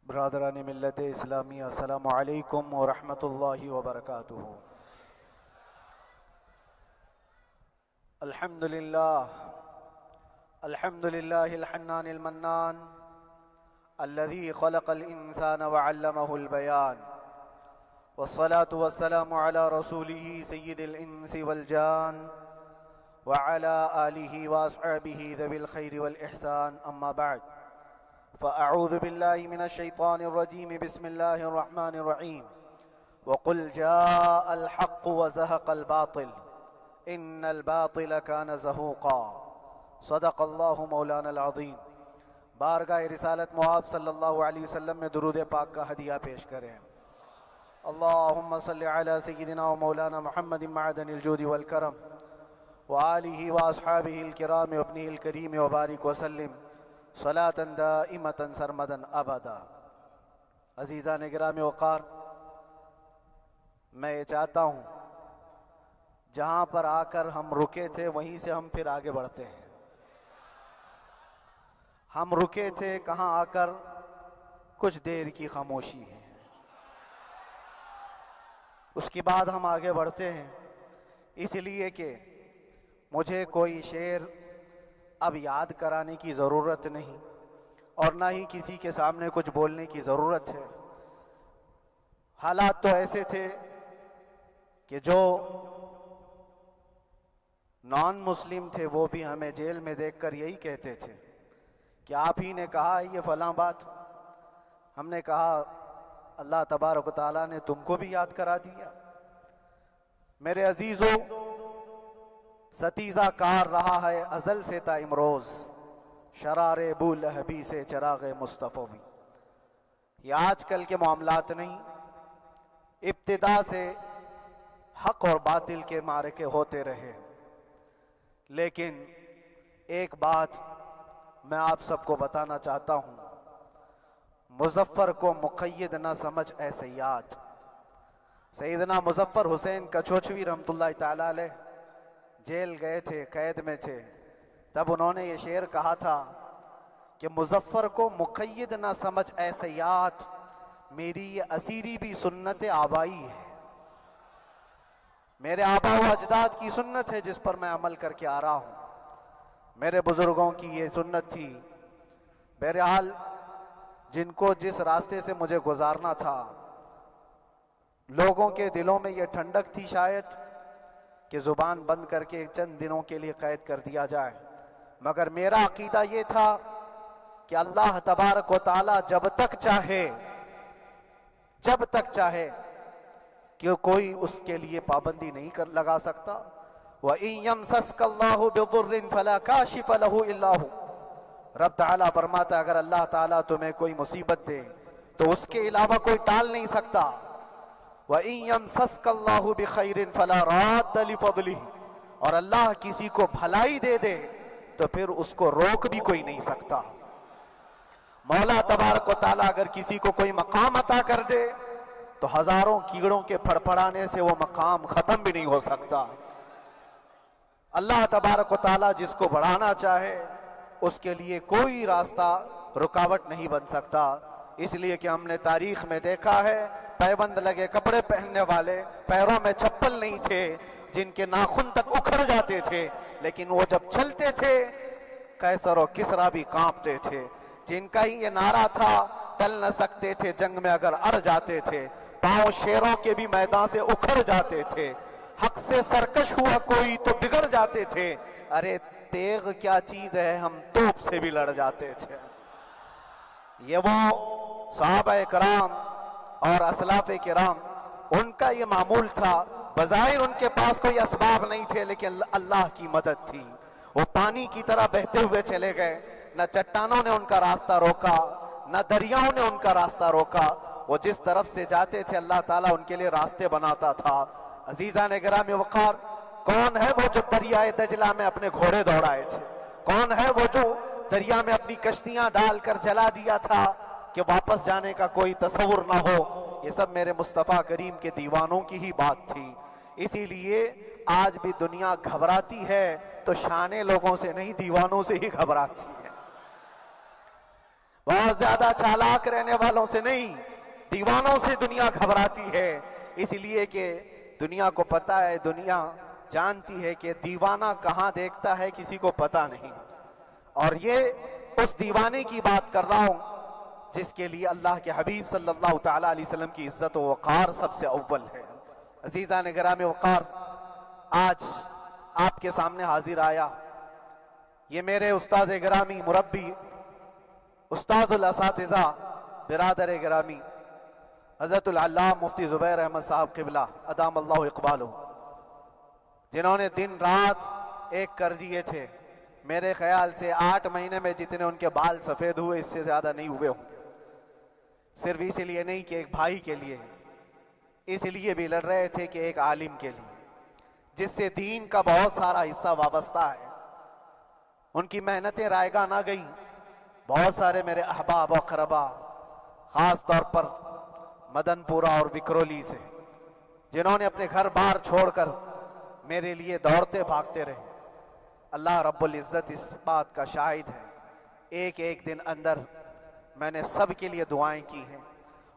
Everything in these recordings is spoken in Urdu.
برادران ملت اسلامی، السلام علیکم ورحمۃ اللہ وبرکاتہ۔ الحمد للہ الحنان المنان الذي خلق الإنسان وعلمه البيان، والصلاة والسلام على رسوله سيد الإنس والجان وعلى آله وأصحابه ذوي الخير والإحسان، أما بعد فأعوذ بالله من الشيطان الرجيم، بسم الله الرحمن الرحيم، وقل جاء الحق وزهق الباطل إن الباطل كان زهوقا، صدق الله مولانا العظیم۔ بارگاہ رسالت مآب صلی اللہ علیہ وسلم میں درود پاک کا ہدیہ پیش کریں۔ اللہم صلی علی سیدنا و مولانا محمد معدن الجود والکرم وآلہ واصحابہ الکرام وابنہ الکریم وبارک وسلم صلاة دائمة سرمدا ابدا۔ عزیزان گرامی وقار، میں یہ چاہتا ہوں جہاں پر آ کر ہم رکے تھے وہیں سے ہم پھر آگے بڑھتے ہیں۔ ہم رکے تھے کہاں آ کر؟ کچھ دیر کی خاموشی ہے، اس کے بعد ہم آگے بڑھتے ہیں، اس لیے کہ مجھے کوئی شعر اب یاد کرانے کی ضرورت نہیں اور نہ ہی کسی کے سامنے کچھ بولنے کی ضرورت ہے۔ حالات تو ایسے تھے کہ جو نان مسلم تھے وہ بھی ہمیں جیل میں دیکھ کر یہی کہتے تھے کہ آپ ہی نے کہا یہ فلاں بات۔ ہم نے کہا اللہ تبارک و تعالیٰ نے تم کو بھی یاد کرا دیا۔ میرے عزیزو، ستیزہ کار رہا ہے ازل سے تا امروز، شرار بو لہبی سے چراغ مصطفی بھی۔ یہ آج کل کے معاملات نہیں، ابتدا سے حق اور باطل کے معرکے ہوتے رہے، لیکن ایک بات میں آپ سب کو بتانا چاہتا ہوں، مظفر کو مقید نہ سمجھ اے سیاد۔ سیدنا مظفر حسین کچھوچھوی رحمت اللہ تعالی علیہ جیل گئے تھے، قید میں تھے، تب انہوں نے یہ شعر کہا تھا کہ مظفر کو مقید نہ سمجھ اے سیاد، میری یہ اسیری بھی سنت آبائی ہے۔ میرے آبا و اجداد کی سنت ہے جس پر میں عمل کر کے آ رہا ہوں، میرے بزرگوں کی یہ سنت تھی۔ بہرحال جن کو جس راستے سے مجھے گزارنا تھا، لوگوں کے دلوں میں یہ ٹھنڈک تھی شاید کہ زبان بند کر کے چند دنوں کے لیے قید کر دیا جائے، مگر میرا عقیدہ یہ تھا کہ اللہ تبارک و تعالی جب تک چاہے کہ کوئی اس کے لیے پابندی نہیں لگا سکتا۔ وَإِن يَمْسَسْكَ اللَّهُ بِضُرٍّ فَلَا كَاشِفَ لَهُ إِلَّا هُوَ۔ رب تعالیٰ فرماتا ہے اگر اللہ تعالیٰ تمہیں کوئی مصیبت دے تو اس کے علاوہ کوئی ٹال نہیں سکتا۔ وَإِن يَمْسَسْكَ اللَّهُ بِخَيْرٍ فَلَا رَادَّ لِفَضْلِهِ، اور اللہ کسی کو بھلائی دے دے تو پھر اس کو روک بھی کوئی نہیں سکتا۔ مولا تبارک و تعالیٰ اگر کسی کو کوئی مقام عطا کر دے تو ہزاروں کیڑوں کے پھڑپڑانے سے وہ مقام ختم بھی نہیں ہو سکتا۔ اللہ تبارک و تعالیٰ جس کو بڑھانا چاہے اس کے لیے کوئی راستہ رکاوٹ نہیں بن سکتا۔ اس لیے کہ ہم نے تاریخ میں دیکھا ہے پیبند لگے کپڑے پہننے والے، پیروں میں چپل نہیں تھے، جن کے ناخن تک اکھڑ جاتے تھے، لیکن وہ جب چلتے تھے قیصر و کسریٰ بھی کانپتے تھے، جن کا ہی یہ نعرہ تھا ٹل نہ سکتے تھے جنگ میں اگر اڑ جاتے تھے، پاؤں شیروں کے بھی میدان سے اکھڑ جاتے تھے، حق سے سرکش ہوا کوئی تو بگڑ جاتے تھے، ارے تیغ کیا چیز ہے ہم توپ سے بھی لڑ جاتے تھے۔ یہ وہ صحابہ کرام اور اسلاف کرام، ان کا یہ معمول تھا۔ بظاہر ان کے پاس کوئی اسباب نہیں تھے لیکن اللہ کی مدد تھی، وہ پانی کی طرح بہتے ہوئے چلے گئے، نہ چٹانوں نے ان کا راستہ روکا، نہ دریاؤں نے ان کا راستہ روکا، وہ جس طرف سے جاتے تھے اللہ تعالیٰ ان کے لیے راستے بناتا تھا۔ عزیزان گرامی وقار، کون ہے وہ جو دریائے دجلہ میں اپنے گھوڑے دوڑائے تھے؟ کون ہے وہ جو دریا میں اپنی کشتیاں ڈال کر جلا دیا تھا کہ واپس جانے کا کوئی تصور نہ ہو؟ یہ سب میرے مصطفیٰ کریم کے دیوانوں کی ہی بات تھی۔ اسی لیے آج بھی دنیا گھبراتی ہے تو شانے لوگوں سے نہیں، دیوانوں سے ہی گھبراتی ہے۔ بہت زیادہ چالاک رہنے والوں سے نہیں، دیوانوں سے دنیا گھبراتی ہے، اس لیے کہ دنیا کو پتا ہے، دنیا جانتی ہے کہ دیوانہ کہاں دیکھتا ہے کسی کو پتا نہیں۔ اور یہ اس دیوانے کی بات کر رہا ہوں جس کے لیے اللہ کے حبیب صلی اللہ تعالیٰ علیہ وسلم کی عزت و وقار سب سے اول ہے۔ عزیزان گرامی وقار، آج آپ کے سامنے حاضر آیا، یہ میرے استاد گرامی، مربی، استاذ الاساتذہ، برادر گرامی حضرت العلامہ مفتی زبیر احمد صاحب قبلہ ادام اللہ اقبالہ، جنہوں نے دن رات ایک کر دیے تھے۔ میرے خیال سے 8 مہینے میں جتنے ان کے بال سفید ہوئے اس سے زیادہ نہیں ہوئے ہوں گے، صرف اس لیے نہیں کہ ایک بھائی کے لیے، اس لیے بھی لڑ رہے تھے کہ ایک عالم کے لیے جس سے دین کا بہت سارا حصہ وابستہ ہے۔ ان کی محنتیں رائگاں نہ گئیں۔ بہت سارے میرے احباب و اقربا، خاص طور پر مدن پورہ اور وکرولی سے، جنہوں نے اپنے گھر بار چھوڑ کر میرے لیے دوڑتے بھاگتے رہے، اللہ رب العزت اس بات کا شاہد ہے، ایک ایک دن اندر میں نے سب کے لیے دعائیں کی ہیں،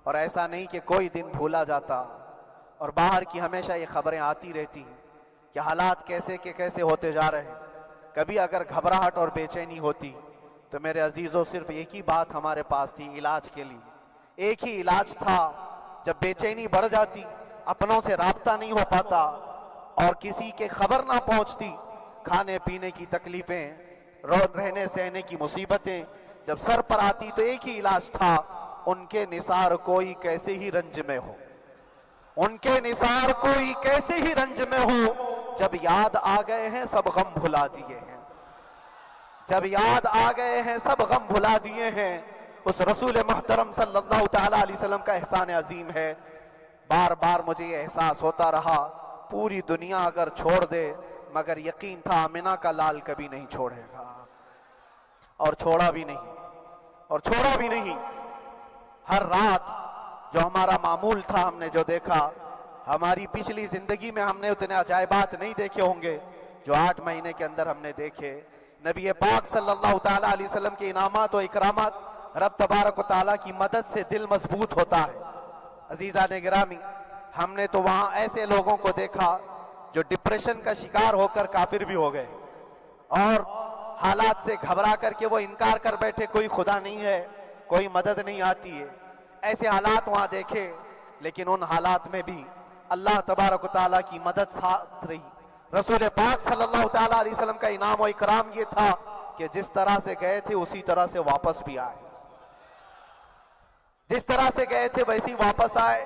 اور ایسا نہیں کہ کوئی دن بھولا جاتا، اور باہر کی ہمیشہ یہ خبریں آتی رہتی ہیں کہ حالات کیسے کے کیسے ہوتے جا رہے ہیں۔ کبھی اگر گھبراہٹ اور بے چینی ہوتی تو میرے عزیزوں صرف ایک ہی بات ہمارے پاس تھی علاج کے لیے، ایک ہی علاج تھا۔ جب بے چینی بڑھ جاتی، اپنوں سے رابطہ نہیں ہو پاتا اور کسی کے خبر نہ پہنچتی، کھانے پینے کی تکلیفیں، رہنے سہنے کی مصیبتیں جب سر پر آتی تو ایک ہی علاج تھا، ان کے نثار کوئی کیسے ہی رنج میں ہو، ان کے نثار کوئی کیسے ہی رنج میں ہو، جب یاد آ گئے ہیں سب غم بھلا دیے ہیں، جب یاد آ گئے ہیں سب غم بھلا دیے ہیں۔ اس رسول محترم صلی اللہ تعالیٰ علیہ وسلم کا احسان عظیم ہے۔ بار بار مجھے یہ احساس ہوتا رہا، پوری دنیا اگر چھوڑ دے مگر یقین تھا آمنہ کا لال کبھی نہیں چھوڑے گا، اور چھوڑا بھی نہیں، اور چھوڑا بھی نہیں۔ ہر رات جو ہمارا معمول تھا ہم نے جو دیکھا، ہماری پچھلی زندگی میں ہم نے اتنے عجائبات نہیں دیکھے ہوں گے جو 8 مہینے کے اندر ہم نے دیکھے۔ نبی پاک صلی اللہ تعالیٰ علیہ وسلم کے انعامات و اکرامات، رب تبارک و تعالیٰ کی مدد سے دل مضبوط ہوتا ہے۔ عزیزان گرامی، ہم نے تو وہاں ایسے لوگوں کو دیکھا جو ڈپریشن کا شکار ہو کر کافر بھی ہو گئے، اور حالات سے گھبرا کر کے وہ انکار کر بیٹھے، کوئی خدا نہیں ہے، کوئی مدد نہیں آتی ہے، ایسے حالات وہاں دیکھے۔ لیکن ان حالات میں بھی اللہ تبارک و تعالیٰ کی مدد ساتھ رہی۔ رسول پاک صلی اللہ تعالیٰ علیہ وسلم کا انعام و اکرام یہ تھا کہ جس طرح سے گئے تھے اسی طرح سے واپس بھی آئے، جس طرح سے گئے تھے ویسی واپس آئے،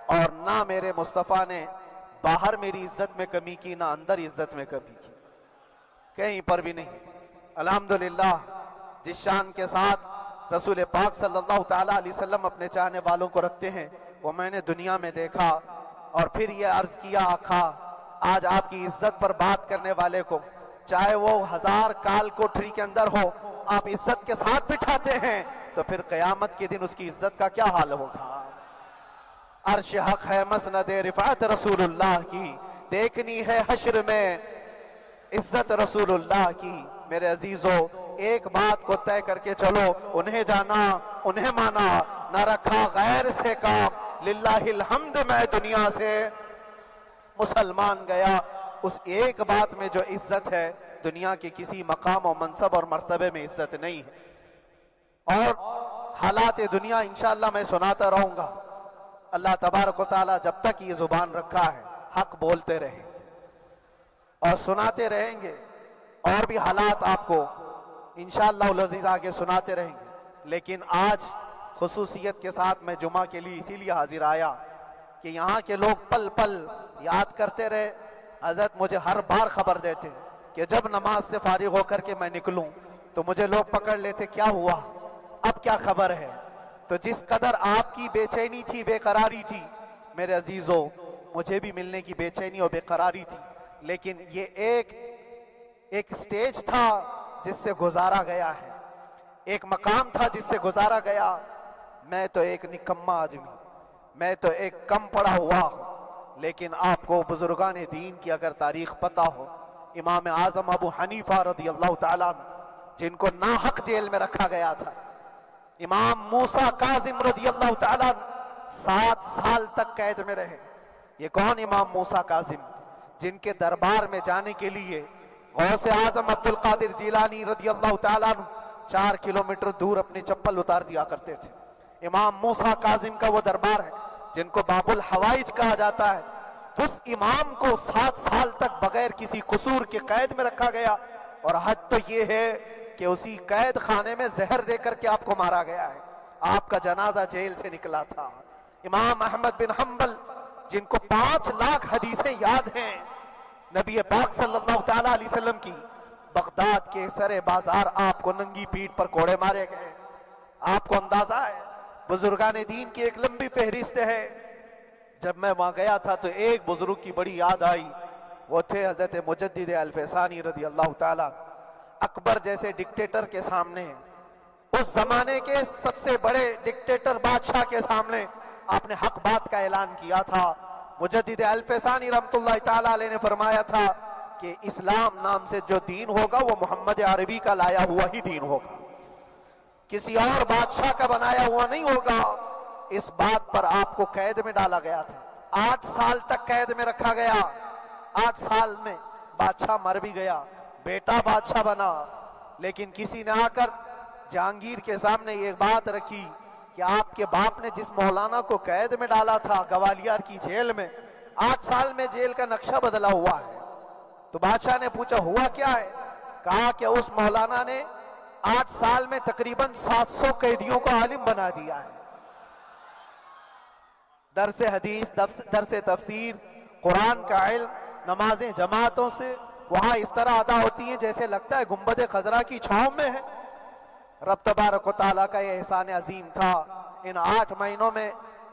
اور نہ میرے مصطفیٰ نے باہر میری عزت میں کمی کی، نہ اندر عزت میں کمی کی، کہیں پر بھی نہیں۔ الحمدللہ، جس شان کے ساتھ رسول پاک صلی اللہ تعالیٰ علیہ وسلم اپنے چاہنے والوں کو رکھتے ہیں وہ میں نے دنیا میں دیکھا، اور پھر یہ عرض کیا آقا آج آپ کی عزت پر بات کرنے والے کو چاہے وہ 1000 کال کوٹری کے اندر ہو، آپ عزت کے ساتھ بٹھاتے ہیں تو پھر قیامت کے دن اس کی عزت کا کیا حال ہوگا۔ عرش حق ہے مسند رفعت رسول اللہ کی، دیکھنی ہے حشر میں عزت رسول اللہ کی۔ میرے عزیزو، ایک بات کو طے کر کے چلو، انہیں جانا انہیں مانا، نہ رکھا غیر سے کام، للہ الحمد میں دنیا سے مسلمان گیا۔ اس ایک بات میں جو عزت ہے، دنیا کے کسی مقام و منصب اور مرتبے میں عزت نہیں ہے۔ اور حالات دنیا انشاءاللہ میں سناتا رہوں گا۔ اللہ تبارک و تعالیٰ جب تک یہ زبان رکھا ہے حق بولتے رہیں گے اور سناتے رہیں گے، اور بھی حالات آپ کو انشاءاللہ العزیز آگے سناتے رہیں گے۔ لیکن آج خصوصیت کے ساتھ میں جمعہ کے لیے اسی لیے حاضر آیا کہ یہاں کے لوگ پل پل یاد کرتے رہے۔ حضرت مجھے ہر بار خبر دیتے کہ جب نماز سے فارغ ہو کر کے میں نکلوں تو مجھے لوگ پکڑ لیتے، کیا ہوا، اب کیا خبر ہے۔ تو جس قدر آپ کی بے چینی تھی، بے قراری تھی، میرے عزیزو مجھے بھی ملنے کی بے چینی اور بے قراری تھی، لیکن یہ ایک سٹیج تھا جس سے گزارا گیا ہے، ایک مقام تھا جس سے گزارا گیا۔ میں تو ایک نکما آدمی، میں تو ایک کم پڑا ہوا ہوں، لیکن آپ کو بزرگان دین کی اگر تاریخ پتہ ہو، امام اعظم ابو حنیفہ رضی اللہ تعالیٰ عنہ، جن کو ناحق جیل میں رکھا گیا تھا، امام موسیٰ کاظم رضی اللہ تعالیٰ 7 سال تک قید میں رہے۔ یہ کون امام موسیٰ کاظم؟ جن کے دربار میں جانے کے لیے غوث اعظم عبد القادر جیلانی رضی اللہ تعالیٰ 4 کلومیٹر دور اپنی چپل اتار دیا کرتے تھے۔ امام موسیٰ کاظم کا وہ دربار ہے جن کو باب الحوائج کہا جاتا ہے۔ اس امام کو 7 سال تک بغیر کسی قصور کے قید میں رکھا گیا، اور حد تو یہ ہے کہ اسی قید خانے میں زہر دے کر کے آپ کو مارا گیا ہے۔ آپ کا جنازہ جیل سے نکلا تھا۔ امام احمد بن حنبل جن کو 5 لاکھ حدیثیں یاد ہیں، نبی پاک صلی اللہ تعالیٰ علیہ وسلم کی، بغداد کے سرے بازار آپ کو ننگی پیٹھ پر کوڑے مارے گئے۔ آپ کو اندازہ ہے بزرگان دین کی ایک لمبی فہرست ہے۔ جب میں وہاں گیا تھا تو ایک بزرگ کی بڑی یاد آئی، وہ تھے حضرت مجدد الفیسانی رضی اللہ تعالیٰ۔ اکبر جیسے ڈکٹیٹر کے سامنے، اس زمانے کے سب سے بڑے ڈکٹیٹر بادشاہ کے سامنے آپ نے حق بات کا اعلان کیا تھا۔ مجدد الفیسانی رحمت اللہ تعالیٰ علیہ نے فرمایا تھا کہ اسلام نام سے جو دین ہوگا وہ محمد عربی کا لایا ہوا ہی دین ہوگا، کسی اور بادشاہ کا بنایا ہوا نہیں ہوگا۔ اس بات پر آپ کو قید میں ڈالا گیا تھا، 8 سال تک قید میں رکھا گیا۔ 8 سال میں بادشاہ مر بھی گیا، بیٹا بادشاہ بنا، لیکن کسی نے آ کر جہانگیر کے سامنے یہ بات رکھی کہ آپ کے باپ نے جس مولانا کو قید میں ڈالا تھا گوالیار کی جیل میں، 8 سال میں جیل کا نقشہ بدلا ہوا ہے۔ تو بادشاہ نے پوچھا ہوا کیا ہے؟ کہا کہ اس مولانا نے 8 سال میں تقریباً 700 قیدیوں کو عالم بنا دیا ہے۔ درس حدیث، درس تفسیر، قرآن کا علم، نمازیں جماعتوں سے وہاں اس طرح ادا ہوتی ہیں جیسے لگتا ہے گنبد خضرا کی چھاؤں میں ہے۔ رب تبارک و تعالیٰ کا یہ احسان عظیم تھا۔ ان 8 مہینوں میں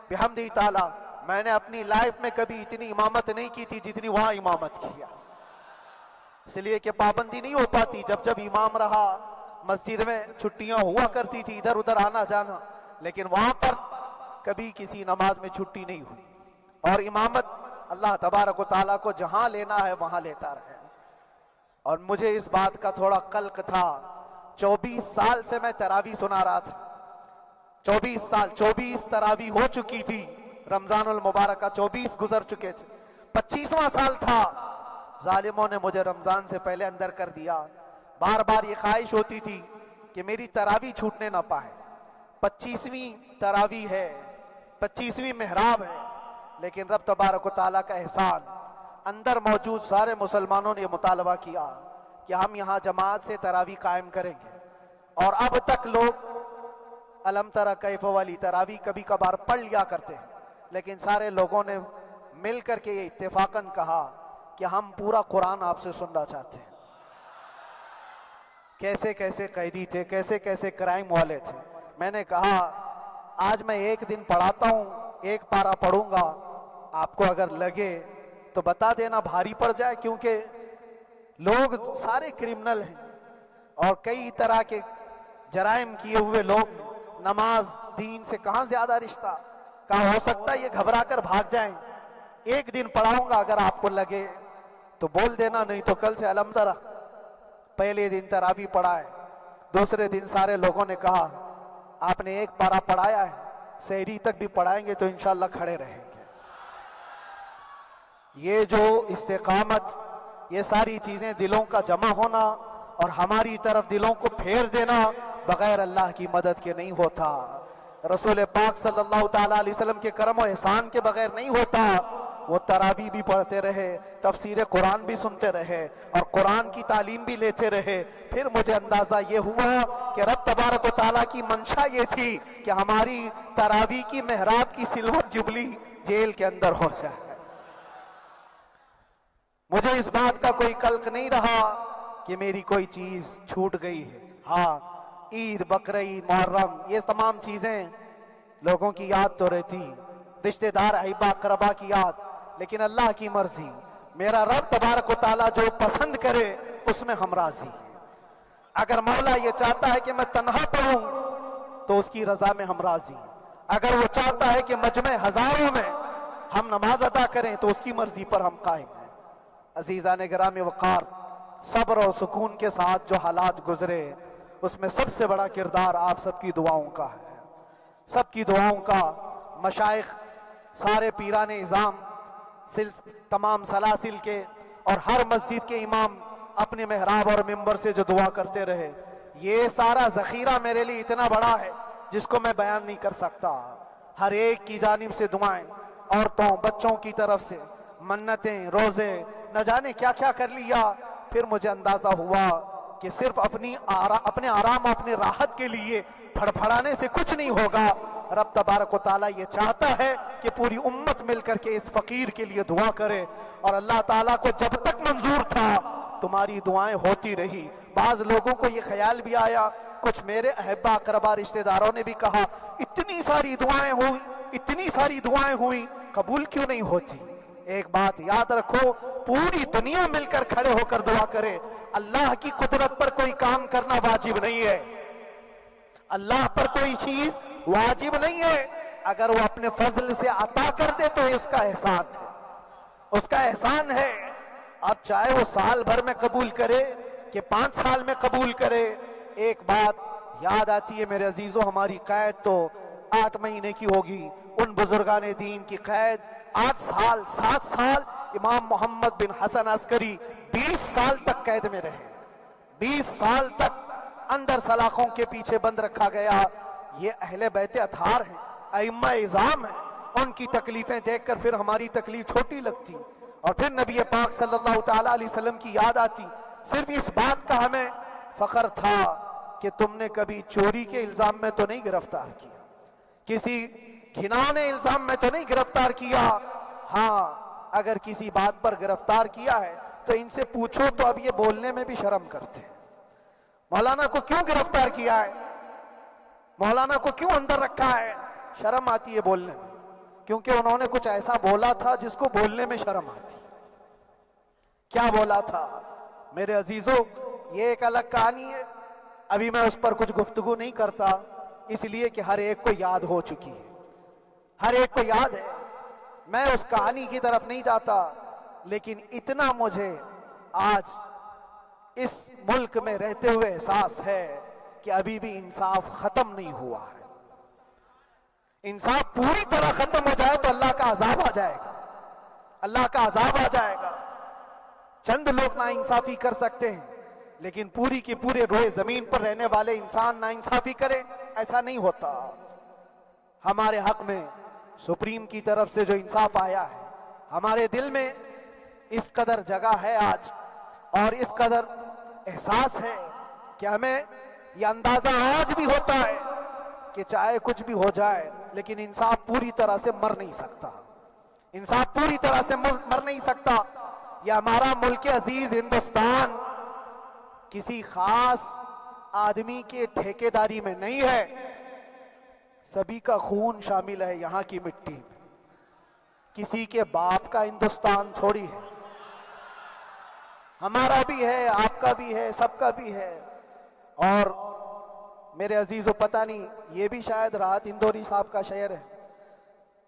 بحمدہ تعالیٰ میں نے اپنی لائف میں کبھی اتنی امامت نہیں کی تھی جتنی وہاں امامت کیا، اس لیے کہ پابندی نہیں ہو پاتی۔ جب جب امام رہا مسجد میں چھٹیاں ہوا کرتی تھی، ادھر ادھر آنا جانا، لیکن وہاں پر کبھی کسی نماز میں چھٹی نہیں ہوئی، اور امامت اللہ تبارک و تعالیٰ کو جہاں لینا ہے وہاں لیتا رہے۔ اور مجھے اس بات کا تھوڑا قلق تھا، 24 سال سے میں تراویح سنا رہا تھا، 24 تراویح ہو چکی تھی، رمضان المبارک کا 24 گزر چکے تھے، 25واں سال تھا، ظالموں نے مجھے رمضان سے پہلے اندر کر دیا۔ بار بار یہ خواہش ہوتی تھی کہ میری تراویح چھوٹنے نہ پائے، 25ویں تراویح ہے، 25ویں محراب ہے، لیکن رب تبارک و تعالیٰ کا احسان، اندر موجود سارے مسلمانوں نے یہ مطالبہ کیا کہ ہم یہاں جماعت سے تراویح قائم کریں گے، اور اب تک لوگ الم تری کیف والی تراویح کبھی کبھار پڑھ لیا کرتے ہیں، لیکن سارے لوگوں نے مل کر کے یہ اتفاقاً کہا کہ ہم پورا قرآن آپ سے سننا چاہتے ہیں۔ کیسے کیسے قیدی تھے، کیسے کیسے کرائم والے تھے۔ میں نے کہا آج میں ایک دن پڑھاتا ہوں، ایک پارہ پڑھوں گا، آپ کو اگر لگے تو بتا دینا، بھاری پڑ جائے، کیونکہ لوگ سارے کرمنل ہیں اور کئی طرح کے جرائم کیے ہوئے لوگ ہیں، نماز دین سے کہاں زیادہ رشتہ، کہاں ہو سکتا ہے یہ گھبرا کر بھاگ جائیں۔ ایک دن پڑھاؤں گا، اگر آپ کو لگے تو بول دینا، نہیں تو کل سے الم تری۔ پہلے دن تراویح پڑھا ہے، دوسرے دن سارے لوگوں نے کہا آپ نے ایک پارہ پڑھایا ہے، سحری تک بھی پڑھائیں گے تو انشاءاللہ کھڑے رہیں گے۔ یہ جو استقامت، یہ ساری چیزیں دلوں کا جمع ہونا اور ہماری طرف دلوں کو پھیر دینا بغیر اللہ کی مدد کے نہیں ہوتا، رسول پاک صلی اللہ تعالیٰ علیہ وسلم کے کرم و احسان کے بغیر نہیں ہوتا۔ وہ تراویح بھی پڑھتے رہے، تفسیر قرآن بھی سنتے رہے اور قرآن کی تعلیم بھی لیتے رہے۔ پھر مجھے اندازہ یہ ہوا کہ رب تبارک و تعالیٰ کی منشا یہ تھی کہ ہماری تراویح کی محراب کی سلور جبلی جیل کے اندر ہو جائے۔ مجھے اس بات کا کوئی قلق نہیں رہا کہ میری کوئی چیز چھوٹ گئی ہے۔ ہاں، عید، بقرعید، محرم، یہ تمام چیزیں لوگوں کی یاد تو رہتی، رشتہ دار، احبا، اقربا کی یاد، لیکن اللہ کی مرضی، میرا رب تبارک و تعالیٰ جو پسند کرے اس میں ہم راضی ہیں۔ اگر مولا یہ چاہتا ہے کہ میں تنہا پڑھوں تو اس کی رضا میں ہم راضی ہیں، اگر وہ چاہتا ہے کہ مجمع ہزاروں میں ہم نماز ادا کریں تو اس کی مرضی پر ہم قائم ہیں۔ عزیزان گرامی وقار، صبر اور سکون کے ساتھ جو حالات گزرے اس میں سب سے بڑا کردار آپ سب کی دعاؤں کا ہے، سب کی دعاؤں کا۔ مشائخ، سارے پیران اعظام، تمام سلاسل کے اور ہر مسجد کے امام اپنے محراب اور منبر سے جو دعا کرتے رہے، یہ سارا ذخیرہ میرے لیے اتنا بڑا ہے جس کو میں بیان نہیں کر سکتا۔ ہر ایک کی جانب سے دعائیں، عورتوں بچوں کی طرف سے منتیں، روزے، نہ جانے کیا کیا کر لیا۔ پھر مجھے اندازہ ہوا کہ صرف اپنے آرام، اپنے راحت کے لیے پھڑپھڑانے سے کچھ نہیں ہوگا۔ رب تبارک و تعالیٰ یہ چاہتا ہے کہ پوری امت مل کر کے اس فقیر کے لیے دعا کرے، اور اللہ تعالیٰ کو جب تک منظور تھا تمہاری دعائیں ہوتی رہی۔ بعض لوگوں کو یہ خیال بھی آیا، کچھ میرے احبا اقربا رشتہ داروں نے بھی کہا اتنی ساری دعائیں ہوئی، اتنی ساری دعائیں ہوئی، قبول کیوں نہیں ہوتی؟ ایک بات یاد رکھو، پوری دنیا مل کر کھڑے ہو کر دعا کرے، اللہ کی قدرت پر کوئی کام کرنا واجب نہیں ہے، اللہ پر کوئی چیز واجب نہیں ہے۔ اگر وہ اپنے فضل سے عطا کر دے تو اس کا احسان ہے، اس کا احسان ہے۔ اب چاہے وہ سال بھر میں قبول کرے کہ 5 سال میں قبول کرے، ایک بات یاد آتی ہے میرے عزیزوں، ہماری قید تو 8 مہینے کی ہوگی، ان بزرگان دین کی قید 8 سال 7 سال۔ امام محمد بن حسن عسکری 20 سال تک قید میں رہے، 20 سال تک اندر سلاخوں کے پیچھے بند رکھا گیا۔ یہ اہل بیت اطہار ہیں، ائمہ اعظام ہیں، ان کی تکلیفیں دیکھ کر پھر ہماری تکلیف چھوٹی لگتی، اور پھر نبی پاک صلی اللہ تعالیٰ علیہ وسلم کی یاد آتی۔ صرف اس بات کا ہمیں فخر تھا کہ تم نے کبھی چوری کے الزام میں تو نہیں گرفتار کیا، کسی گھناؤنے الزام میں تو نہیں گرفتار کیا۔ ہاں اگر کسی بات پر گرفتار کیا ہے تو ان سے پوچھو تو اب یہ بولنے میں بھی شرم کرتے ہیں، مولانا کو کیوں گرفتار کیا ہے، مولانا کو کیوں اندر رکھا ہے؟ شرم آتی ہے بولنے میں، کیونکہ انہوں نے کچھ ایسا بولا تھا جس کو بولنے میں شرم آتی۔ کیا بولا تھا میرے عزیزوں؟ یہ ایک الگ کہانی ہے، ابھی میں اس پر کچھ گفتگو نہیں کرتا، اس لیے کہ ہر ایک کو یاد ہو چکی ہے، ہر ایک کو یاد ہے۔ میں اس کہانی کی طرف نہیں جاتا، لیکن اتنا مجھے آج اس ملک میں رہتے ہوئے احساس ہے کہ ابھی بھی انصاف ختم نہیں ہوا ہے۔ انصاف پوری طرح ختم ہو جائے تو اللہ کا عذاب آ جائے گا، اللہ کا عذاب آ جائے گا۔ چند لوگ نا انصافی کر سکتے ہیں، لیکن پوری کی پورے روئے زمین پر رہنے والے انسان نا انصافی کرے، ایسا نہیں ہوتا۔ ہمارے حق میں سپریم کی طرف سے جو انصاف آیا ہے، ہمارے دل میں اس قدر جگہ ہے آج، اور اس قدر احساس ہے کہ ہمیں یہ اندازہ آج بھی ہوتا ہے کہ چاہے کچھ بھی ہو جائے لیکن انصاف پوری طرح سے مر نہیں سکتا، انصاف پوری طرح سے مر نہیں سکتا۔ یہ ہمارا ملک عزیز ہندوستان کسی خاص آدمی کے ٹھیکیداری میں نہیں ہے، سبھی کا خون شامل ہے یہاں کی مٹی میں، کسی کے باپ کا ہندوستان تھوڑی ہے، ہمارا بھی ہے، آپ کا بھی ہے، سب کا بھی ہے۔ اور میرے عزیزو پتہ نہیں، یہ بھی شاید راحت اندوری صاحب کا شعر ہے،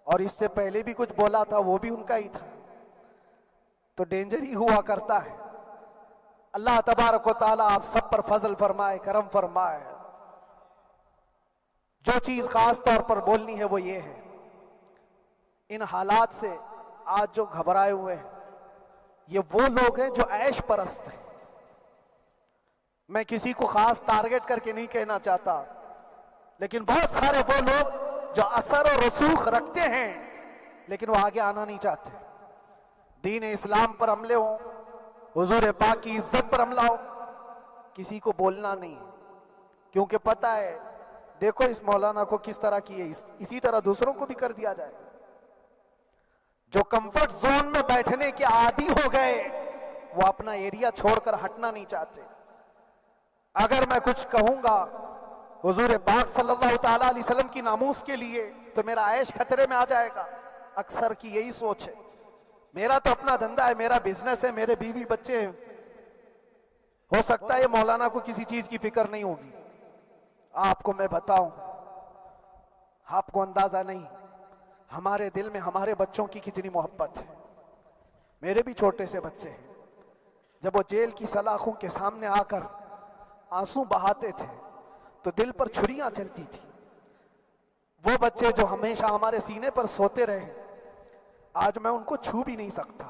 اور اس سے پہلے بھی کچھ بولا تھا، وہ بھی ان کا ہی تھا، تو ڈینجر ہی ہوا کرتا ہے۔ اللہ تبارک و تعالیٰ آپ سب پر فضل فرمائے، کرم فرمائے۔ جو چیز خاص طور پر بولنی ہے وہ یہ ہے، ان حالات سے آج جو گھبرائے ہوئے ہیں یہ وہ لوگ ہیں جو عیش پرست ہیں۔ میں کسی کو خاص ٹارگٹ کر کے نہیں کہنا چاہتا، لیکن بہت سارے وہ لوگ جو اثر و رسوخ رکھتے ہیں لیکن وہ آگے آنا نہیں چاہتے۔ دین اسلام پر حملے ہوں، حضور پاک کی عزت پر حملہ ہو، کسی کو بولنا نہیں، کیونکہ پتہ ہے دیکھو اس مولانا کو کس طرح کی ہے، اسی طرح دوسروں کو بھی کر دیا جائے۔ جو کمفرٹ زون میں بیٹھنے کے عادی ہو گئے وہ اپنا ایریا چھوڑ کر ہٹنا نہیں چاہتے۔ اگر میں کچھ کہوں گا حضور پاک صلی اللہ تعالیٰ علیہ وسلم کی ناموس کے لیے تو میرا عیش خطرے میں آ جائے گا۔ اکثر کی یہی سوچ ہے، میرا تو اپنا دھندا ہے، میرا بزنس ہے، میرے بیوی بچے ہیں، ہو سکتا ہے مولانا کو کسی چیز کی فکر نہیں ہوگی۔ آپ کو میں بتاؤں، آپ کو اندازہ نہیں ہمارے دل میں ہمارے بچوں کی کتنی محبت ہے۔ میرے بھی چھوٹے سے بچے ہیں، جب وہ جیل کی سلاخوں کے سامنے آ کر آنسو بہاتے تھے تو دل پر چھریاں چلتی تھی. وہ بچے جو ہمیشہ ہمارے سینے پر سوتے رہے, آج میں ان کو چھو بھی نہیں سکتا.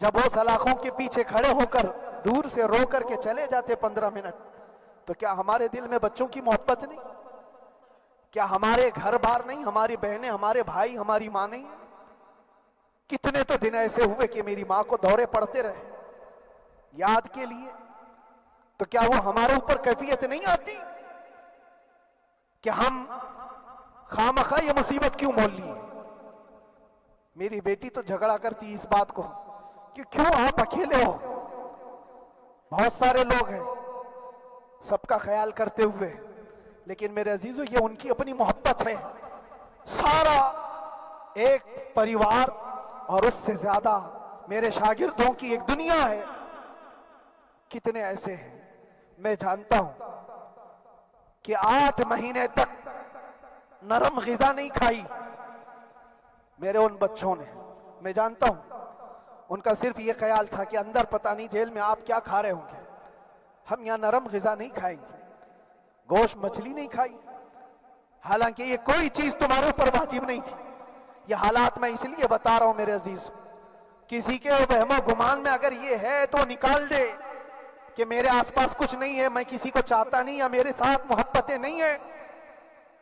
جب وہ سلاخوں کے پیچھے کھڑے ہو کر دور سے رو کر کے چلے جاتے 15 منٹ, تو کیا ہمارے دل میں بچوں کی محبت نہیں؟ کیا ہمارے گھر بار نہیں, ہماری بہنیں, ہمارے بھائی, ہماری ماں نہیں؟ کتنے تو دن ایسے ہوئے کہ میری ماں کو دورے پڑتے رہے یاد کے لیے. تو کیا وہ ہمارے اوپر کیفیت نہیں آتی کہ ہم خامخواہ یہ مصیبت کیوں مول لیے؟ میری بیٹی تو جھگڑا کرتی اس بات کو کہ کیوں آپ اکیلے ہو, بہت سارے لوگ ہیں سب کا خیال کرتے ہوئے. لیکن میرے عزیزو, یہ ان کی اپنی محبت ہے. سارا ایک پریوار اور اس سے زیادہ میرے شاگردوں کی ایک دنیا ہے. کتنے ایسے ہیں, میں جانتا ہوں کہ 8 مہینے تک نرم غذا نہیں کھائی میرے ان بچوں نے. میں جانتا ہوں ان کا صرف یہ خیال تھا کہ اندر پتہ نہیں جیل میں آپ کیا کھا رہے ہوں گے, ہم یہاں نرم غذا نہیں کھائیں گے, گوشت مچھلی نہیں کھائی. حالانکہ یہ کوئی چیز تمہارے اوپر واجب نہیں تھی. یہ حالات میں اس لیے بتا رہا ہوں میرے عزیز, کسی کے وہم و گمان میں اگر یہ ہے تو نکال دے کہ میرے آس پاس کچھ نہیں ہے, میں کسی کو چاہتا نہیں, یا میرے ساتھ محبتیں نہیں ہیں.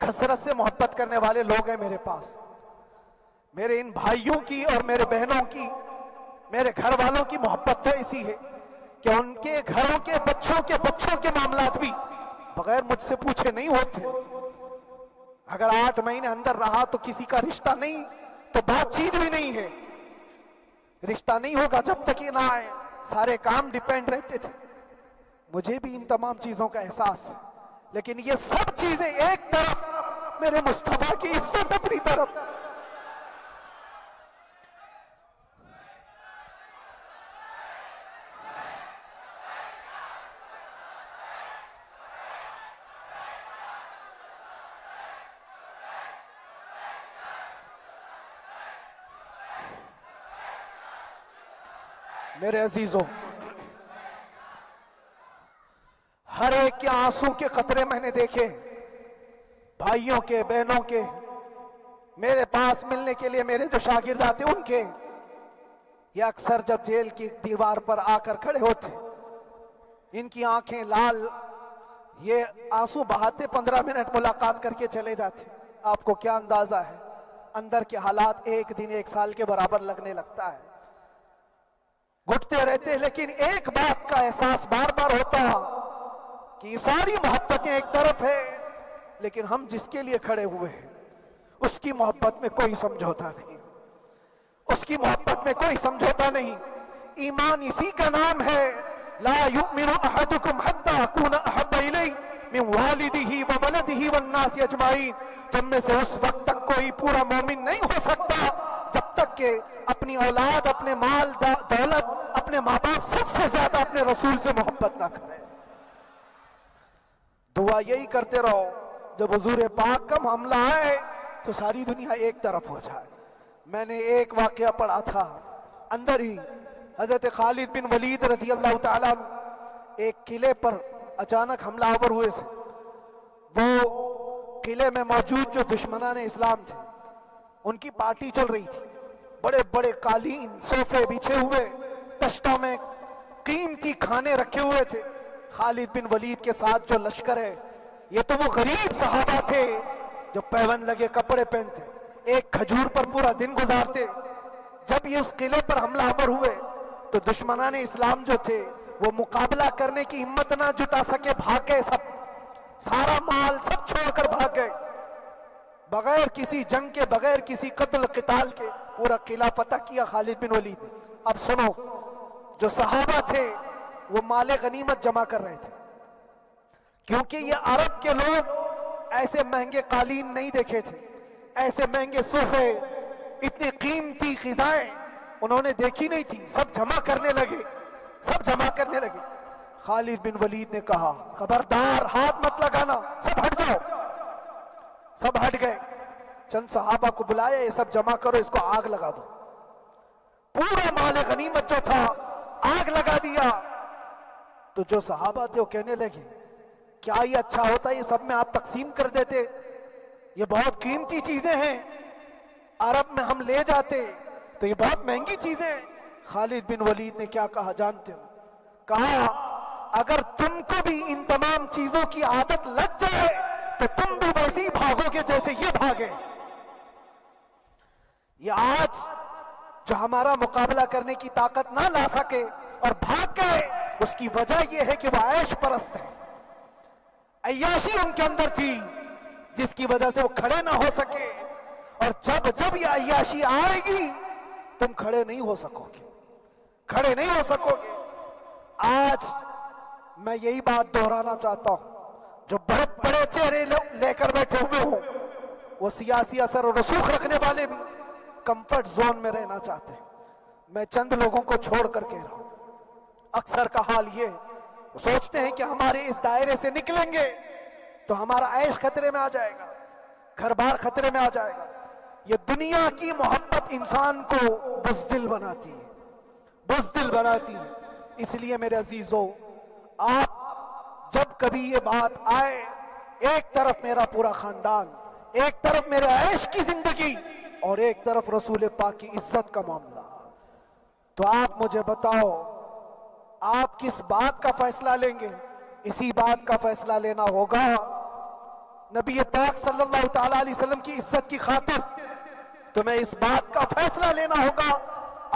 کثرت سے محبت کرنے والے لوگ ہیں میرے پاس. میرے ان بھائیوں کی اور میرے بہنوں کی, میرے گھر والوں کی محبت تو ایسی ہے کہ ان کے گھروں کے بچوں کے معاملات بھی بغیر مجھ سے پوچھے نہیں ہوتے. اگر 8 مہینے اندر رہا تو کسی کا رشتہ نہیں تو بات چیت بھی نہیں ہے. رشتہ نہیں ہوگا جب تک یہ نہ آئے. سارے کام ڈیپینڈ رہتے تھے. مجھے بھی ان تمام چیزوں کا احساس ہے, لیکن یہ سب چیزیں ایک طرف, میرے مصطفیٰ کی عزت اپنی طرف. میرے عزیزوں, ہر ایک کے آنسوں کے قطرے میں نے دیکھے, بھائیوں کے, بہنوں کے, میرے پاس ملنے کے لیے میرے جو شاگرد آتے ان کے. یہ اکثر جب جیل کی دیوار پر آ کر کھڑے ہوتے, ان کی آنکھیں لال, یہ آنسو بہاتے 15 منٹ ملاقات کر کے چلے جاتے. آپ کو کیا اندازہ ہے اندر کے حالات ایک دن 1 سال کے برابر لگنے لگتا ہے. گھٹتے رہتے, لیکن ایک بات کا احساس بار بار ہوتا کہ یہ ساری محبتیں ایک طرف ہے, لیکن ہم جس کے لیے کھڑے ہوئے ہیں اس کی محبت میں کوئی سمجھوتا نہیں, اس کی محبت میں کوئی سمجھوتا نہیں. ایمان اسی کا نام ہے, لا یؤمن احدکم حتی اکون احب الیہ من والدہ وولدہ والناس اجمعین. تم میں سے اس وقت تک کوئی پورا مومن نہیں ہو سکتا جب تک کہ اپنی اولاد, اپنے مال دولت, اپنے ماں باپ, سب سے زیادہ اپنے رسول سے محبت نہ کرے. دعا یہی کرتے رہو جب حضور پاک کا معاملہ آئے تو ساری دنیا ایک طرف ہو جائے. میں نے ایک واقعہ پڑھا تھا اندر ہی, حضرت خالد بن ولید رضی اللہ تعالیٰ ایک قلعے پر اچانک حملہ آور ہوئے تھے. وہ قلعے میں موجود جو دشمنان اسلام تھے ان کی پارٹی چل رہی تھی. بڑے بڑے قالین, صوفے بچھے ہوئے, تشتوں میں قیمتی کھانے رکھے ہوئے تھے. خالد بن ولید کے ساتھ جو لشکر ہے, یہ تو وہ غریب صحابہ تھے جو پیون لگے کپڑے پہنتے, ایک کھجور پر پورا دن گزارتے. جب یہ اس قلعے پر حملہ آور ہوئے تو دشمنان اسلام جو تھے وہ مقابلہ کرنے کی ہمت نہ جٹا سکے, بھاگ گئے. سارا مال سب چھوڑ کر بھاگ گئے, بغیر کسی جنگ کے, بغیر کسی قتل قتال کے پورا قلعہ فتح کیا خالد بن ولید. اب سنو, جو صحابہ تھے وہ مال غنیمت جمع کر رہے تھے, کیونکہ یہ عرب کے لوگ ایسے مہنگے قالین نہیں دیکھے تھے, ایسے مہنگے صوفے, اتنی قیمتی غذائیں انہوں نے دیکھی نہیں تھی. سب جمع کرنے لگے. خالد بن ولید نے کہا, خبردار, ہاتھ مت لگانا, سب ہٹ جاؤ. سب ہٹ گئے. چند صحابہ کو بلایا, یہ سب جمع کرو, اس کو آگ لگا دو. پورا مال غنیمت جو تھا آگ لگا دیا. تو جو صحابہ تھے وہ کہنے لگے, کیا یہ اچھا ہوتا ہے یہ سب میں آپ تقسیم کر دیتے؟ یہ بہت قیمتی چیزیں ہیں، عرب میں ہم لے جاتے تو یہ بہت مہنگی چیزیں ہیں۔ خالد بن ولید نے کیا کہا جانتے ہو؟ کہا اگر تم کو بھی ان تمام چیزوں کی عادت لگ جائے تو تم بھی ویسے ہی بھاگو گے جیسے یہ بھاگے۔ یہ آج جو ہمارا مقابلہ کرنے کی طاقت نہ لا سکے اور بھاگ گئے، اس کی وجہ یہ ہے کہ وہ عیش پرست ہے، عیاشی ان کے اندر تھی جس کی وجہ سے وہ کھڑے نہ ہو سکے، اور جب یہ عیاشی آئے گی تم کھڑے نہیں ہو سکو گے، کھڑے نہیں ہو سکو گے۔ آج میں یہی بات دہرانا چاہتا ہوں، جو بہت بڑے چہرے لے کر بیٹھے ہوئے ہوں، وہ سیاسی اثر و رسوخ رکھنے والے بھی کمفرٹ زون میں رہنا چاہتے ہیں۔ میں چند لوگوں کو چھوڑ کر کہہ رہا ہوں، اکثر کا حال یہ وہ سوچتے ہیں کہ ہمارے اس دائرے سے نکلیں گے تو ہمارا عیش خطرے میں آ جائے گا، گھر بار خطرے میں آ جائے گا۔ یہ دنیا کی محبت انسان کو بزدل بناتی ہے، بزدل بناتی ہے۔ اس لیے میرے عزیزو، آپ جب کبھی یہ بات آئے، ایک طرف میرا پورا خاندان، ایک طرف میرے عیش کی زندگی اور ایک طرف رسول پاک کی عزت کا معاملہ، تو آپ مجھے بتاؤ آپ کس بات کا فیصلہ لیں گے؟ اسی بات کا فیصلہ لینا ہوگا نبی پاک صلی اللہ تعالیٰ علیہ وسلم کی عزت کی خاطر تمہیں اس بات کا فیصلہ لینا ہوگا۔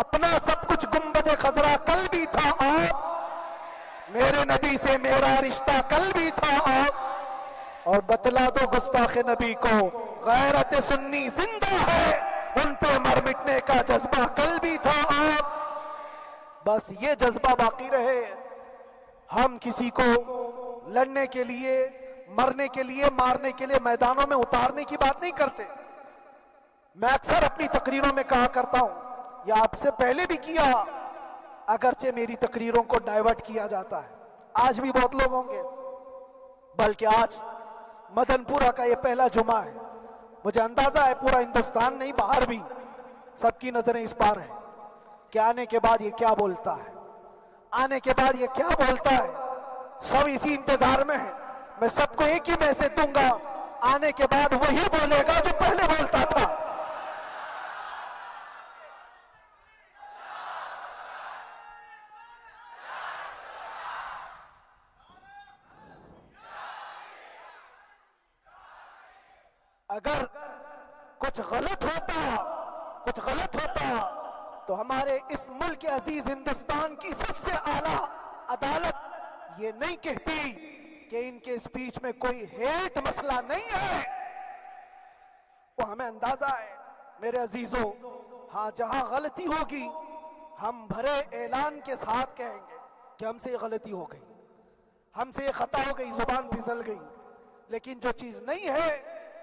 اپنا سب کچھ گنبد خضرا کل بھی تھا آپ، میرے نبی سے میرا رشتہ کل بھی تھا آپ، اور بتلا دو گستاخ نبی کو غیرت سنی زندہ ہے، ان پہ مر مٹنے کا جذبہ کل بھی تھا آپ۔ بس یہ جذبہ باقی رہے، ہم کسی کو لڑنے کے لیے، مرنے کے لیے، مارنے کے لیے میدانوں میں اتارنے کی بات نہیں کرتے۔ میں اکثر اپنی تقریروں میں کہا کرتا ہوں، یا آپ سے پہلے بھی کیا، اگرچہ میری تقریروں کو ڈائیورٹ کیا جاتا ہے، آج بھی بہت لوگ ہوں گے، بلکہ آج مدن پورہ کا یہ پہلا جمعہ ہے، مجھے اندازہ ہے پورا ہندوستان نہیں باہر بھی سب کی نظریں اس پار ہیں کہ آنے کے بعد یہ کیا بولتا ہے، آنے کے بعد یہ کیا بولتا ہے۔ سب اسی انتظار میں ہیں، میں سب کو ایک ہی میسج دوں گا، آنے کے بعد وہی بولے گا جو پہلے بولتا تھا۔ اگر کچھ غلط ہوتا تو ہمارے اس ملک عزیز ہندوستان کی سب سے اعلیٰ عدالت یہ نہیں کہتی کہ ان کے اسپیچ میں کوئی ہیٹ مسئلہ نہیں ہے۔ وہ ہمیں اندازہ ہے میرے عزیزوں، ہاں جہاں غلطی ہوگی ہم بھرے اعلان کے ساتھ کہیں گے کہ ہم سے یہ غلطی ہو گئی، ہم سے یہ خطا ہو گئی، زبان پھسل گئی، لیکن جو چیز نہیں ہے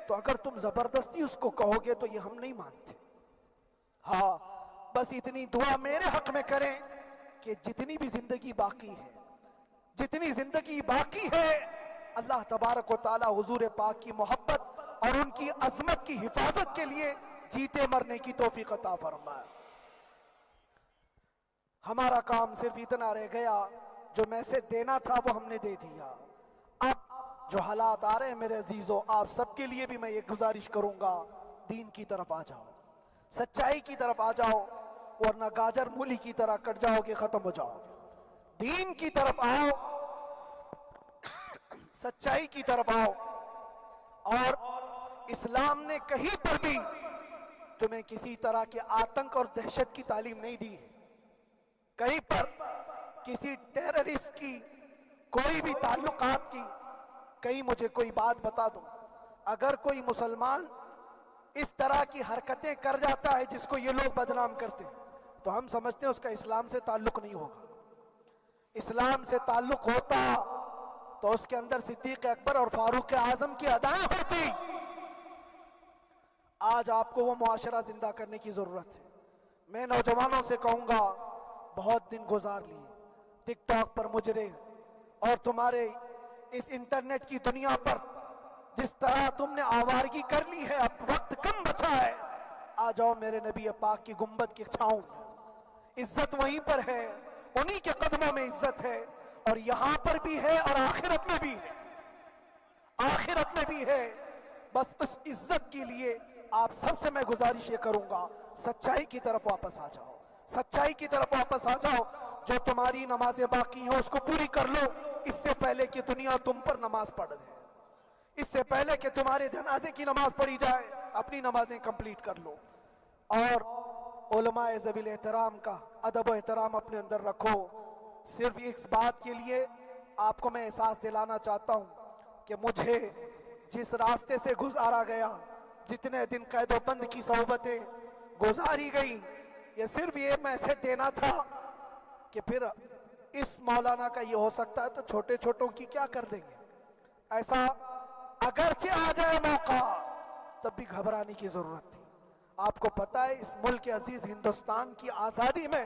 تو اگر تم زبردستی اس کو کہو گے تو یہ ہم نہیں مانتے۔ ہاں بس اتنی دعا میرے حق میں کریں کہ جتنی بھی زندگی باقی ہے اللہ تبارک و تعالی حضور پاک کی محبت اور ان کی عظمت کی حفاظت کے لیے جیتے مرنے کی توفیق عطا فرمائے۔ ہمارا کام صرف اتنا رہ گیا، جو میسج دینا تھا وہ ہم نے دے دیا۔ اب جو حالات آ رہے ہیں میرے عزیزوں، آپ سب کے لیے بھی میں یہ گزارش کروں گا، دین کی طرف آ جاؤ، سچائی کی طرف آ جاؤ، ورنہ گاجر مولی کی طرح کٹ جاؤ گے، ختم ہو جاؤ گے۔ دین کی طرف آؤ، سچائی کی طرف آؤ، اور اسلام نے کہیں پر بھی تمہیں کسی طرح کے آتنک اور دہشت کی تعلیم نہیں دی ہے، کہیں پر کسی ٹیررسٹ کی کوئی بھی تعلقات کی۔ کہیں مجھے کوئی بات بتا دو، اگر کوئی مسلمان اس طرح کی حرکتیں کر جاتا ہے جس کو یہ لوگ بدنام کرتے ہیں تو ہم سمجھتے ہیں اس کا اسلام سے تعلق نہیں ہوگا۔ اسلام سے تعلق ہوتا تو اس کے اندر صدیق اکبر اور فاروق اعظم کی ادائیں ہوتی۔ آج آپ کو وہ معاشرہ زندہ کرنے کی ضرورت ہے۔ میں نوجوانوں سے کہوں گا، بہت دن گزار لیے ٹک ٹاک پر مجرے، اور تمہارے اس انٹرنیٹ کی دنیا پر جس طرح تم نے آوارگی کر لی ہے، اب وقت کم بچا ہے، آ جاؤ میرے نبی پاک کی گنبد کی چھاؤں میں۔ عزت وہیں پر ہے، انہی کے قدموں میں عزت ہے، اور یہاں پر بھی ہے اور آخرت میں بھی ہے۔ آخرت میں بھی ہے۔ بس اس عزت کے لیے آپ سب سے میں گزارش یہ کروں گا، سچائی کی طرف واپس آ جاؤ، سچائی کی طرف واپس آ جاؤ۔ جو تمہاری نمازیں باقی ہیں اس کو پوری کر لو، اس سے پہلے کہ دنیا تم پر نماز پڑھ دے، اس سے پہلے کہ تمہارے جنازے کی نماز پڑھی جائے، اپنی نمازیں کمپلیٹ کر لو۔ اور علماء ذوی احترام کا ادب و احترام اپنے اندر رکھو۔ صرف اس بات کے لیے آپ کو میں احساس دلانا چاہتا ہوں کہ مجھے جس راستے سے گزارا گیا، جتنے دن قید و بند کی صحبتیں گزاری گئی، یہ صرف یہ میسج دینا تھا کہ پھر اس مولانا کا یہ ہو سکتا ہے تو چھوٹے چھوٹوں کی کیا کر دیں گے۔ ایسا اگرچہ آ جائے موقع تب بھی گھبرانے کی ضرورت تھی۔ آپ کو پتہ ہے اس ملک عزیز ہندوستان کی آزادی میں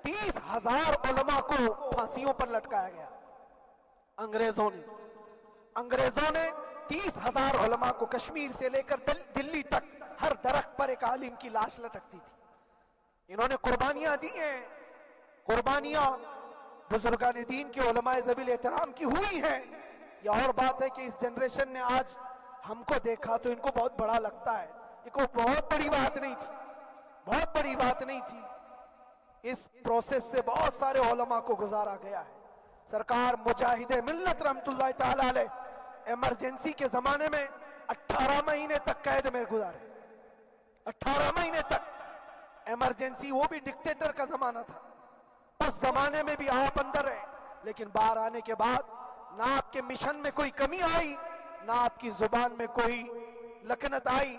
30,000 علماء کو پھانسیوں پر لٹکایا گیا۔ انگریزوں نے 30,000 علماء کو کشمیر سے لے کر دلی تک ہر درخت پر ایک عالم کی لاش لٹکتی تھی۔ انہوں نے قربانیاں دی ہیں، قربانیاں بزرگان دین کے علماء ذوی احترام کی ہوئی ہیں۔ یہ اور بات ہے کہ اس جنریشن نے آج ہم کو دیکھا تو ان کو بہت بڑا لگتا ہے، یہ کوئی بہت بڑی بات نہیں تھی، بہت بڑی بات نہیں تھی۔ اس پروسیس سے بہت سارے علماء کو گزارا گیا ہے۔ سرکار مجاہد ملت رحمت اللہ تعالی علیہ ایمرجنسی کے زمانے میں 18 مہینے تک قید میں گزارے، 18 مہینے تک ایمرجنسی، وہ بھی ڈکٹیٹر کا زمانہ تھا۔ اس زمانے میں بھی آپ اندر رہے، لیکن باہر آنے کے بعد نہ آپ کے مشن میں کوئی کمی آئی، نہ آپ کی زبان میں کوئی لکنت آئی۔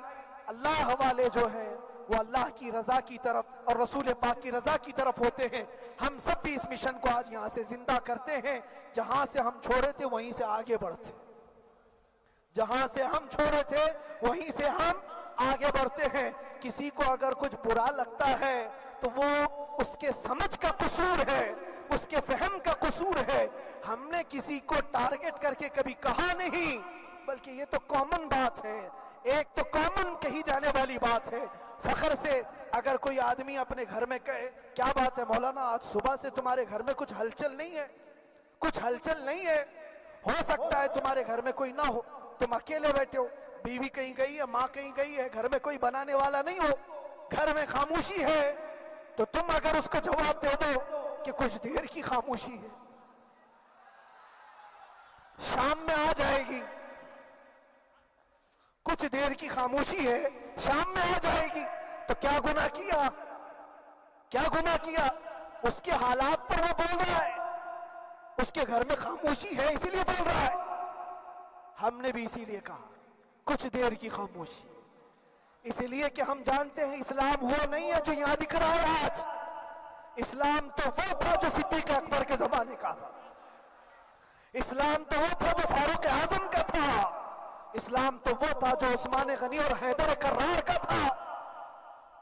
اللہ والے جو ہیں وہ اللہ کی رضا کی طرف اور رسول پاک کی رضا کی طرف ہوتے ہیں۔ ہم سب بھی اس مشن کو آج یہاں سے زندہ کرتے ہیں، جہاں سے ہم چھوڑے تھے وہیں سے آگے بڑھتے، جہاں سے ہم چھوڑے تھے وہیں سے ہم آگے بڑھتے ہیں۔ کسی کو اگر کچھ برا لگتا ہے تو وہ اس کے سمجھ کا قصور ہے، اس کے فہم کا قصور ہے۔ ہم نے کسی کو ٹارگٹ کر کے کبھی کہا نہیں، بلکہ یہ تو کامن بات ہے، ایک تو کامن کہی جانے والی بات ہے۔ فخر سے اگر کوئی آدمی اپنے گھر میں کہے کیا بات ہے مولانا آج صبح سے تمہارے گھر میں کچھ ہلچل نہیں ہے، کچھ ہلچل نہیں ہے، ہو سکتا ہے تمہارے گھر میں کوئی نہ ہو، تم اکیلے بیٹھے ہو، بیوی کہیں گئی ہے، ماں کہیں گئی ہے، گھر میں کوئی بنانے والا نہیں ہو، گھر میں خاموشی ہے، تو تم اگر اس کو جواب دے دو کہ کچھ دیر کی خاموشی ہے، شام میں آ جائے گی، کچھ دیر کی خاموشی ہے، شام میں آ جائے گی، تو کیا گناہ کیا، کیا گناہ کیا؟ اس کے حالات پر وہ بول رہا ہے، اس کے گھر میں خاموشی ہے اسی لیے بول رہا ہے۔ ہم نے بھی اسی لیے کہا کچھ دیر کی خاموشی، اسی لیے کہ ہم جانتے ہیں اسلام وہ نہیں ہے جو یہاں دکھ رہا ہے آج، اسلام تو وہ تھا جو صدیق اکبر کے زمانے کا تھا، اسلام تو وہ تھا جو فاروق اعظم کا تھا، اسلام تو وہ تھا جو عثمان غنی اور حیدر کرار کا تھا۔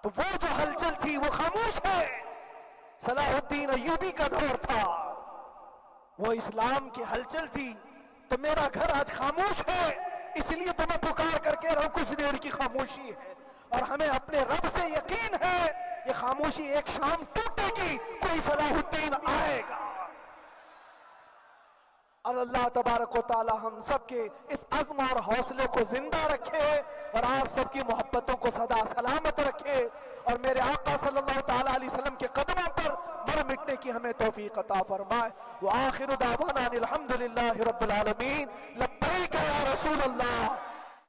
تو وہ جو ہلچل تھی وہ خاموش ہے، صلاح الدین ایوبی کا دور تھا، وہ اسلام کی ہلچل تھی۔ تو میرا گھر آج خاموش ہے، اس لیے تو میں پکار کر کے رہا ہوں کچھ دیر کی خاموشی ہے، اور ہمیں اپنے رب سے یقین ہے یہ خاموشی ایک شام ٹوٹے گی، کوئی صلاح الدین آئے گا۔ اور اللہ تبارک و تعالی ہم سب کے اس عزم اور حوصلے کو زندہ رکھے، اور آپ سب کی محبتوں کو سدا سلامت رکھے، اور میرے آقا صلی اللہ تعالی علیہ وسلم کے قدموں پر مر مٹنے کی ہمیں توفیق عطا فرمائے۔ وآخر دعوانا الحمدللہ رب العالمین، لبیک یا رسول اللہ۔